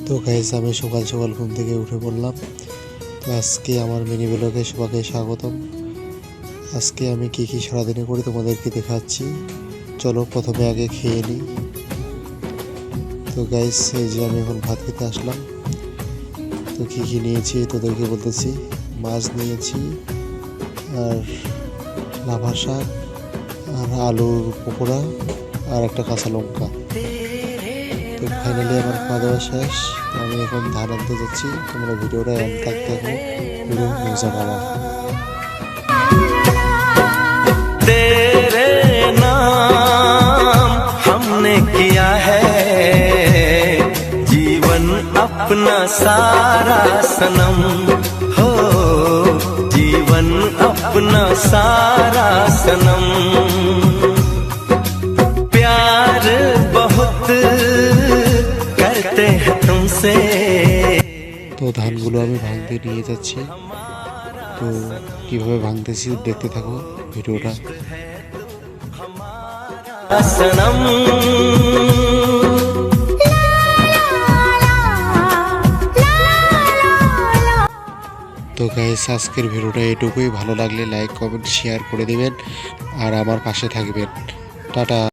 তো গাইস আমি সকাল সকাল ঘুম থেকে উঠে পড়লাম। তো আজকে আমার মিনি ব্লগে সবাইকে স্বাগতম। আজকে আমি কি কি সারাদিনে করি তোমাদেরকে দেখাচ্ছি। চলো প্রথমে আগে খেয়ে নিই। তো গাইস এই যে আমি এখন ভাত খেতে আসলাম। তো কি কি নিয়েছি তোদেরকে বলতেছি। মাছ নিয়েছি আর লাভা শাক আর আলুর পকোড়া আর একটা কাঁচা লঙ্কা। তো ফাইনালি আমার খাওয়া দাওয়া শেষ। তো আমি এখন ধান আনতে যাচ্ছি। তোমরা ভিডিওটা এন্ড তক দেখো, পুরো মজা পাবা। तेरे नाम हमने किया है जीवन अपना सारा सनम हो, जीवन अपना सारा सनम, प्यार बहुत करते हैं तुमसे। তো ধানগুলো আমি ভাঙতে নিয়ে যাচ্ছি। তো কিভাবে ভাঙতেছি দেখতে থাকো ভিডিওটা। सनम তো গাইস আজকের ভিডিওটা এটুকুই। ভালো লাগলে লাইক কমেন্ট শেয়ার করে দিবেন আর আমার পাশে থাকবেন। টাটা।